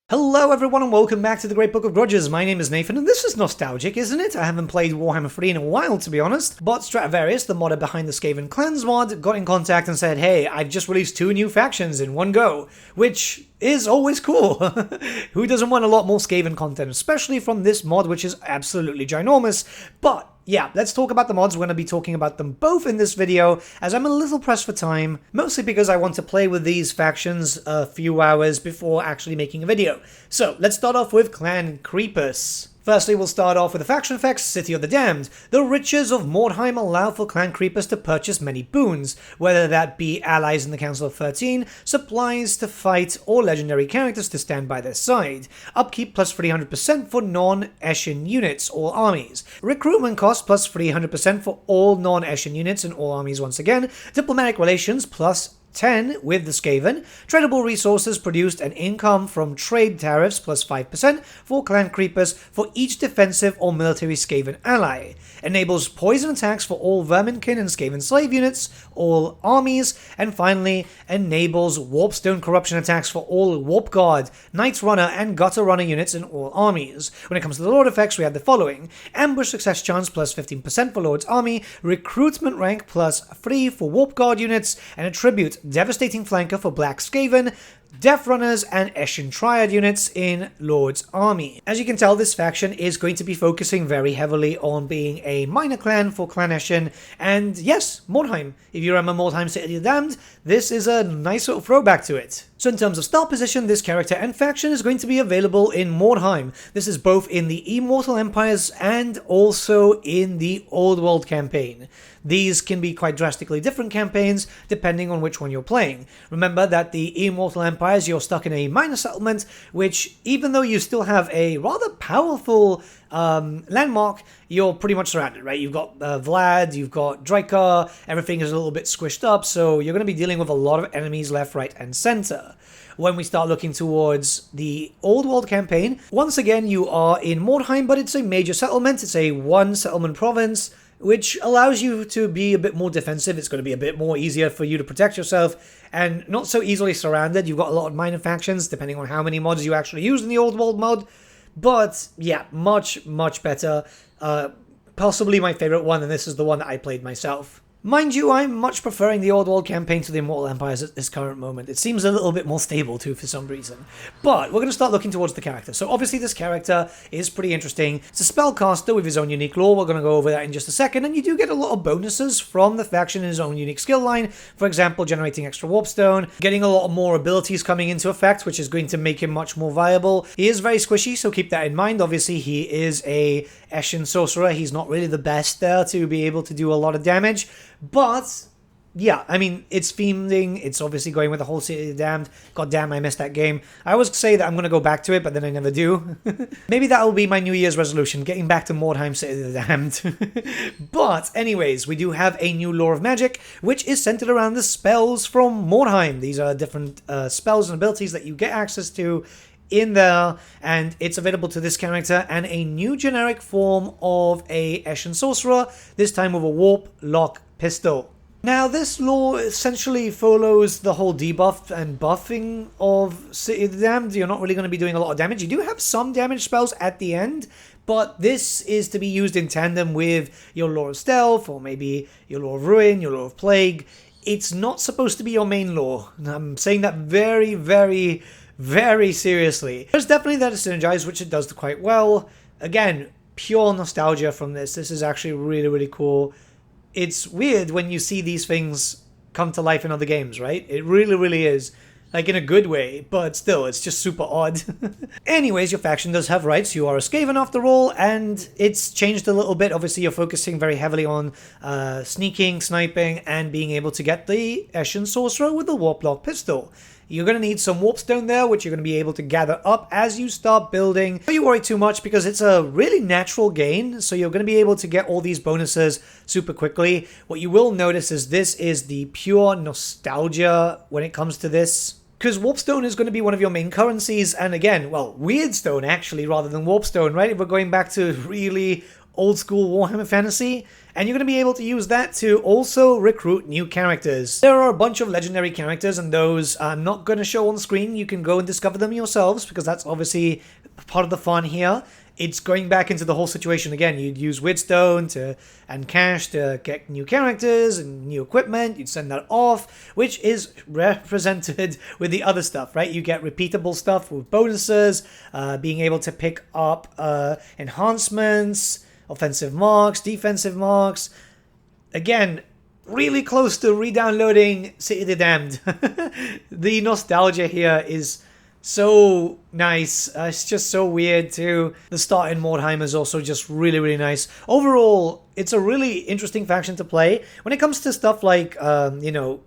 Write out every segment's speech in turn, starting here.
Hello everyone and welcome back to the Great Book of Grudges. My name is Nathan and this is nostalgic, isn't it? I haven't played Warhammer 3 in a while, to be honest. But Stratovarius, the modder behind the Skaven Clans mod, got in contact and said, hey, I've just released 2 new factions in one go, which is always cool. Who doesn't want a lot more Skaven content, especially from this mod, which is absolutely ginormous. But yeah, let's talk about the mods. We're going to be talking about them both in this video, as I'm a little pressed for time, mostly because I want to play with these factions a few hours before actually making a video. So, let's start off with Clan Kreepus. Firstly, we'll start off with the faction effects, City of the Damned. The riches of Mordheim allow for Clan Kreepus to purchase many boons, whether that be allies in the Council of 13, supplies to fight, or legendary characters to stand by their side. Upkeep plus 300% for non-Eshin units, all armies. Recruitment cost plus 300% for all non-Eshin units and all armies once again. Diplomatic relations plus 10 with the Skaven, tradable resources produced and income from trade tariffs plus 5% for Clan Kreepus for each defensive or military Skaven ally, enables poison attacks for all Verminkin and Skaven slave units, all armies, and finally enables Warpstone corruption attacks for all Warp Guard, Knights Runner, and Gutter Runner units in all armies. When it comes to the Lord effects, we have the following: ambush success chance plus 15% for Lord's army, recruitment rank plus 3 for Warp Guard units, and attribute devastating flanker for Black Skaven, Death Runners, and Eshin Triad units in Lord's army. As you can tell, this faction is going to be focusing very heavily on being a minor clan for Clan Eshin, and yes, Mordheim. If you remember Mordheim City of the Damned, this is a nice little throwback to it. So in terms of start position, this character and faction is going to be available in Mordheim. This is both in the Immortal Empires and also in the Old World campaign. These can be quite drastically different campaigns depending on which one you're playing. Remember that the Immortal Empires, you're stuck in a minor settlement, which even though you still have a rather powerful landmark, you're pretty much surrounded, right? You've got Vlad, you've got Drakkar, everything is a little bit squished up, so you're going to be dealing with a lot of enemies left, right, and center. When we start looking towards the Old World campaign, once again you are in Mordheim, but it's a major settlement, it's a one settlement province, which allows you to be a bit more defensive. It's going to be a bit more easier for you to protect yourself, and not so easily surrounded. You've got a lot of minor factions, depending on how many mods you actually use in the Old World mod. But yeah, much, much better. Possibly my favorite one, and this is the one that I played myself. Mind you, I'm much preferring the Old World campaign to the Immortal Empires at this current moment. It seems a little bit more stable too for some reason. But we're going to start looking towards the character. So obviously this character is pretty interesting. It's a spellcaster with his own unique lore. We're going to go over that in just a second. And you do get a lot of bonuses from the faction in his own unique skill line. For example, generating extra warpstone, getting a lot more abilities coming into effect, which is going to make him much more viable. He is very squishy, so keep that in mind. Obviously, he is a Eshin sorcerer. He's not really the best there to be able to do a lot of damage. But yeah, I mean, it's theming, it's obviously going with the whole City of the Damned. God damn, I missed that game. I always say that I'm going to go back to it, but then I never do. Maybe that will be my New Year's resolution, getting back to Mordheim City of the Damned. But anyways, we do have a new lore of magic, which is centered around the spells from Mordheim. These are different spells and abilities that you get access to in there, and it's available to this character, and a new generic form of a Eshin sorcerer, this time with a warp lock pistol. Now, this lore essentially follows the whole debuff and buffing of City of the Damned. You're not really going to be doing a lot of damage. You do have some damage spells at the end, but this is to be used in tandem with your lore of stealth, or maybe your lore of ruin, your lore of plague. It's not supposed to be your main lore. I'm saying that very, very, very seriously. There's definitely that synergize, which it does quite well. Again, pure nostalgia from this. This is actually really, really cool. It's weird when you see these things come to life in other games, right? It really, really is. Like, in a good way, but still, it's just super odd. Anyways, your faction does have rights. You are a Skaven after all, and it's changed a little bit. Obviously, you're focusing very heavily on sneaking, sniping, and being able to get the Eshin Sorcerer with the Warp Lock Pistol. You're going to need some warpstone there, which you're going to be able to gather up as you start building. Don't you worry too much, because it's a really natural gain, so you're going to be able to get all these bonuses super quickly. What you will notice is this is the pure nostalgia when it comes to this, because warpstone is going to be one of your main currencies, and again, well, weirdstone actually, rather than warpstone, right? If we're going back to really old school Warhammer Fantasy, and you're going to be able to use that to also recruit new characters. There are a bunch of legendary characters, and those I'm not going to show on screen. You can go and discover them yourselves, because that's obviously part of the fun here. It's going back into the whole situation again. You'd use Witstone and cash to get new characters and new equipment. You'd send that off, which is represented with the other stuff, right? You get repeatable stuff with bonuses, being able to pick up enhancements, offensive marks, defensive marks. Again, really close to re-downloading City of the Damned. The nostalgia here is so nice. It's just so weird too. The start in Mordheim is also just really, really nice. Overall, it's a really interesting faction to play. When it comes to stuff like,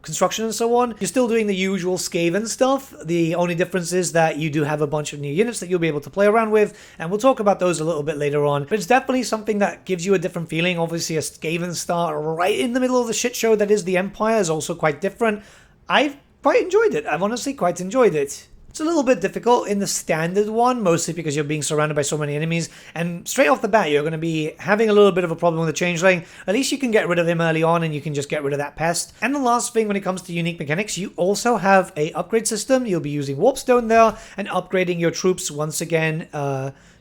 construction and so on, you're still doing the usual Skaven stuff. The only difference is that you do have a bunch of new units that you'll be able to play around with, and we'll talk about those a little bit later on. But it's definitely something that gives you a different feeling. Obviously, a Skaven start right in the middle of the shit show that is the Empire is also quite different. I've quite enjoyed it. I've honestly quite enjoyed it. It's a little bit difficult in the standard one, mostly because you're being surrounded by so many enemies, and straight off the bat you're going to be having a little bit of a problem with the Changeling. At least you can get rid of him early on, and you can just get rid of that pest. And the last thing when it comes to unique mechanics, you also have a upgrade system. You'll be using Warpstone there, and upgrading your troops once again,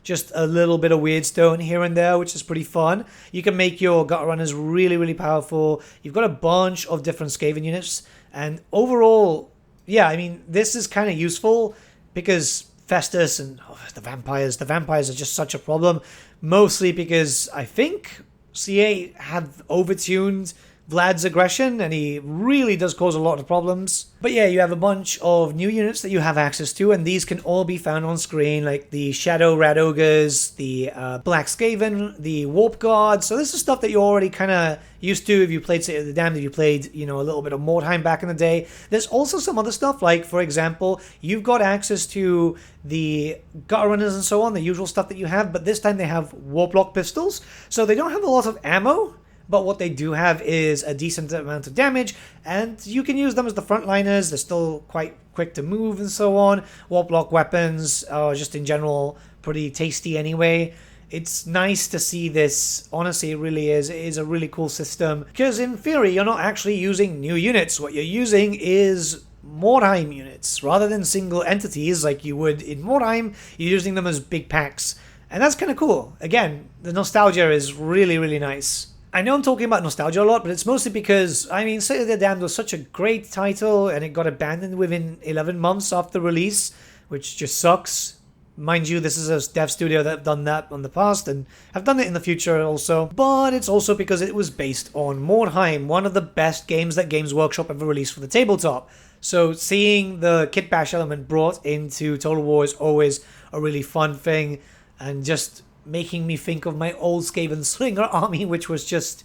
just a little bit of weird stone here and there, which is pretty fun. You can make your Gutter Runners really, really powerful. You've got a bunch of different Skaven units, and overall, yeah, I mean, this is kind of useful because Festus and the vampires are just such a problem. Mostly because I think CA have overtuned Vlad's aggression, and he really does cause a lot of problems. But yeah, you have a bunch of new units that you have access to, and these can all be found on screen, like the Shadow Rat Ogres, the Black Skaven, the Warp Guard. So this is stuff that you're already kind of used to if you played City of the Damned, if you played, a little bit of Mordheim back in the day. There's also some other stuff, like, for example, you've got access to the Gutter Runners and so on, the usual stuff that you have, but this time they have Warp Lock pistols, so they don't have a lot of ammo. But what they do have is a decent amount of damage, and you can use them as the frontliners. They're still quite quick to move and so on. Warp Lock weapons are just in general pretty tasty anyway. It's nice to see this. Honestly, it really is. It is a really cool system, because in theory, you're not actually using new units. What you're using is Mordheim units. Rather than single entities like you would in Mordheim, you're using them as big packs. And that's kind of cool. Again, the nostalgia is really, really nice. I know I'm talking about nostalgia a lot, but it's mostly because, I mean, City of the Damned was such a great title, and it got abandoned within 11 months after release, which just sucks. Mind you, this is a dev studio that have done that in the past, and have done it in the future also. But it's also because it was based on Mordheim, one of the best games that Games Workshop ever released for the tabletop. So seeing the kit bash element brought into Total War is always a really fun thing, and just making me think of my old Skaven Slinger army, which was just,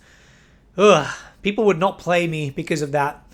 people would not play me because of that.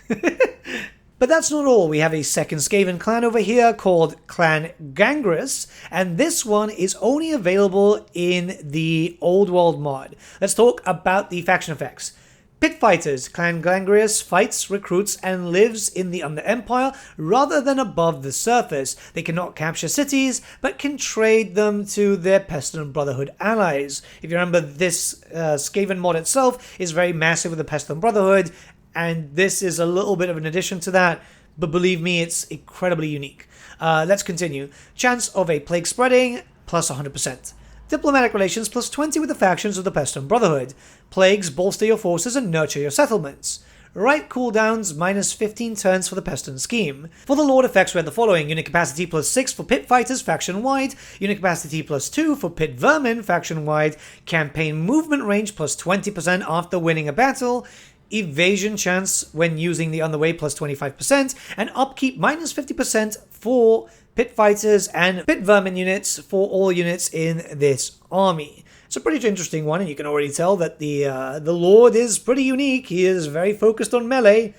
But that's not all. We have a second Skaven clan over here called Clan Gangrous, and this one is only available in the Old World mod. Let's talk about the faction effects. Pit Fighters. Clan Gangrous fights, recruits, and lives in the Underempire rather than above the surface. They cannot capture cities, but can trade them to their Pestilent Brotherhood allies. If you remember, this Skaven mod itself is very massive with the Pestilent Brotherhood, and this is a little bit of an addition to that, but believe me, it's incredibly unique. Let's continue. Chance of a plague spreading, plus 100%. Diplomatic relations plus 20 with the factions of the Pestilent Brotherhood. Plagues bolster your forces and nurture your settlements. Right cooldowns minus 15 turns for the Pestilent scheme. For the Lord effects we had the following: unit capacity plus 6 for Pit Fighters faction wide, unit capacity plus 2 for Pit Vermin faction wide, campaign movement range plus 20% after winning a battle, evasion chance when using the Underway plus 25%, and upkeep minus 50% for Pit Fighters and Pit Vermin units for all units in this army. It's a pretty interesting one, and you can already tell that the Lord is pretty unique. He is very focused on melee,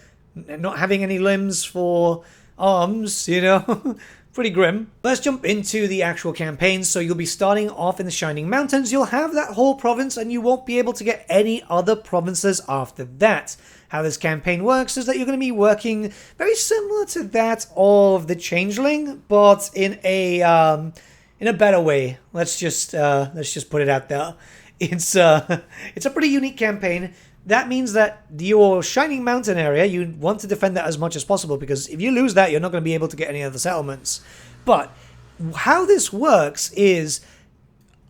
and not having any limbs for arms, pretty grim. Let's jump into the actual campaign. So you'll be starting off in the Shining Mountains. You'll have that whole province, and you won't be able to get any other provinces after that. How this campaign works is that you're going to be working very similar to that of the Changeling, but in a better way. Let's just put it out there. it's a pretty unique campaign. That means that your Shining Mountain area, you want to defend that as much as possible, because if you lose that, you're not going to be able to get any other settlements. But how this works is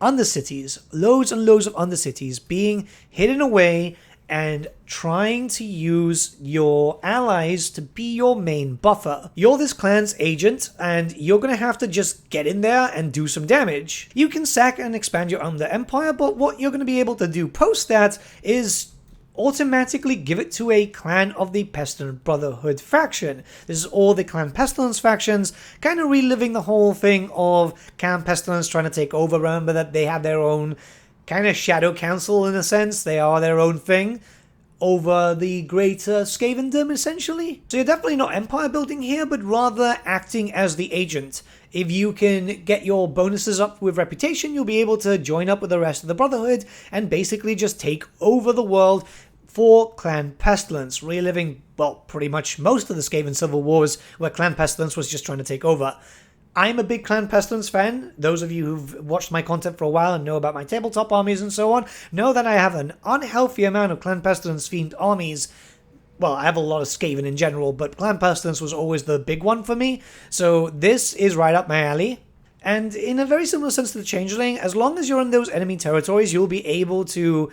undercities, loads and loads of undercities being hidden away and trying to use your allies to be your main buffer. You're this clan's agent, and you're going to have to just get in there and do some damage. You can sack and expand your Underempire, but what you're going to be able to do post that is automatically give it to a clan of the Pestilent Brotherhood faction. This is all the Clan Pestilence factions, kind of reliving the whole thing of Clan Pestilence trying to take over. Remember that they have their own kind of shadow council in a sense. They are their own thing over the greater Skavendom, essentially. So you're definitely not empire building here, but rather acting as the agent. If you can get your bonuses up with reputation, you'll be able to join up with the rest of the Brotherhood and basically just take over the world for Clan Pestilence, reliving, well, pretty much most of the Skaven Civil Wars, where Clan Pestilence was just trying to take over. I'm a big Clan Pestilence fan. Those of you who've watched my content for a while and know about my tabletop armies and so on, know that I have an unhealthy amount of Clan Pestilence-themed armies. Well, I have a lot of Skaven in general, but Clan Pestilence was always the big one for me, so this is right up my alley. And in a very similar sense to the Changeling, as long as you're in those enemy territories, you'll be able to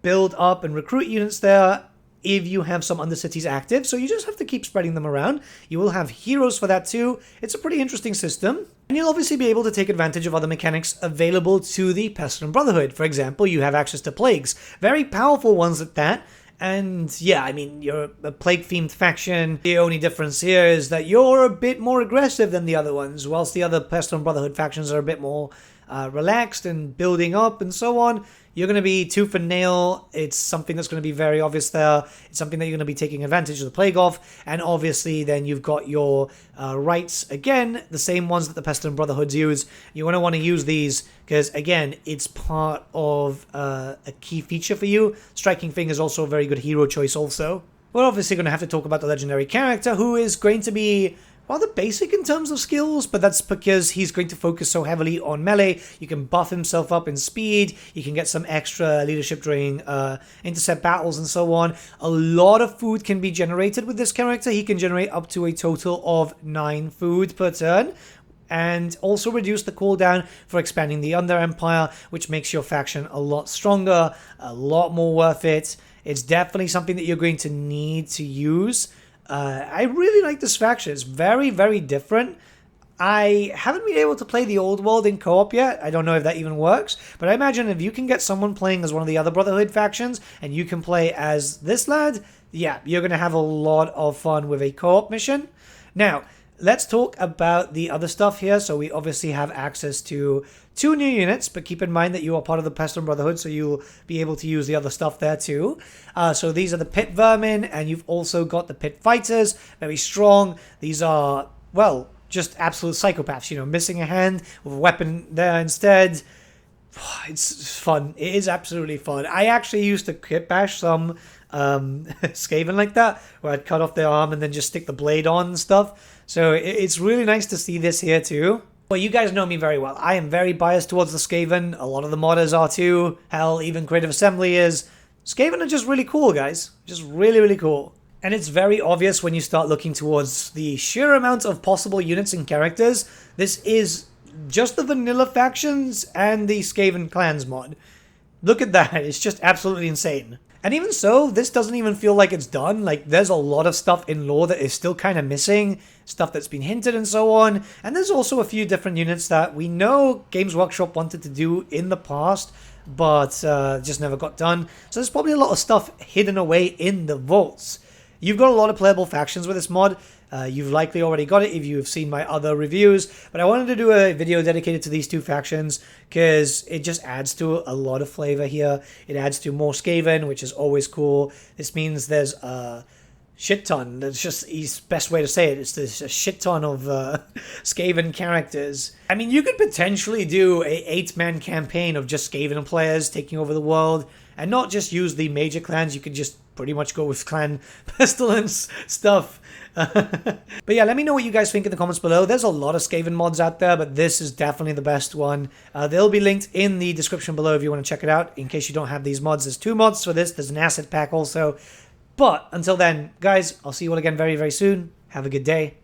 build up and recruit units there if you have some Undercities active, so you just have to keep spreading them around. You will have heroes for that too. It's a pretty interesting system. And you'll obviously be able to take advantage of other mechanics available to the Pestilent Brotherhood. For example, you have access to plagues. Very powerful ones at that. And yeah, I mean, you're a plague-themed faction. The only difference here is that you're a bit more aggressive than the other ones, whilst the other Pestilent Brotherhood factions are a bit more relaxed and building up and so on. You're going to be tooth and nail. It's something that's going to be very obvious there. It's something that you're going to be taking advantage of the plague of. And obviously then you've got your rights, again, the same ones that the Pestilent Brotherhoods use. You're going to want to use these because, again, it's part of a key feature for you. Striking Thing is also a very good hero choice also. We're obviously going to have to talk about the legendary character, who is going to be rather basic in terms of skills, but that's because he's going to focus so heavily on melee. You can buff himself up in speed, you can get some extra leadership during intercept battles and so on. A lot of food can be generated with this character. He can generate up to a total of 9 food per turn, and also reduce the cooldown for expanding the Underempire, which makes your faction a lot stronger, a lot more worth it. It's definitely something that you're going to need to use. I really like this faction. It's very, very different. I haven't been able to play the old world in co-op yet. I don't know if that even works, but I imagine if you can get someone playing as one of the other Brotherhood factions and you can play as this lad, yeah, you're going to have a lot of fun with a co-op mission. Now, let's talk about the other stuff here. So we obviously have access to 2 new units, but keep in mind that you are part of the Pestilent Brotherhood, so you'll be able to use the other stuff there too. So these are the Pit Vermin, and you've also got the Pit Fighters, very strong. These are, well, just absolute psychopaths, you know, missing a hand with a weapon there instead. It's fun. It is absolutely fun. I actually used to kit bash some Skaven like that, where I'd cut off their arm and then just stick the blade on and stuff. So it's really nice to see this here too. Well, you guys know me very well. I am very biased towards the Skaven. A lot of the modders are too. Hell, even Creative Assembly is. Skaven are just really cool, guys. Just really, really cool. And it's very obvious when you start looking towards the sheer amount of possible units and characters. This is just the vanilla factions and the Skaven clans mod. Look at that. It's just absolutely insane. And even so, this doesn't even feel like it's done. Like, there's a lot of stuff in lore that is still kind of missing, stuff that's been hinted and so on. And there's also a few different units that we know Games Workshop wanted to do in the past, but just never got done. So there's probably a lot of stuff hidden away in the vaults. You've got a lot of playable factions with this mod. You've likely already got it if you've seen my other reviews, but I wanted to do a video dedicated to these 2 factions because it just adds to a lot of flavor here. It adds to more Skaven, which is always cool. This means there's a shit ton. That's just the best way to say it. It's this a shit ton of Skaven characters. I mean, you could potentially do a 8-man campaign of just Skaven players taking over the world and not just use the major clans. You could just pretty much go with Clan Pestilence stuff. But yeah, let me know what you guys think in the comments below. There's a lot of Skaven mods out there, but this is definitely the best one. They'll be linked in the description below if you want to check it out. In case you don't have these mods, there's 2 mods for this. There's an asset pack also. But until then, guys, I'll see you all again very, very soon. Have a good day.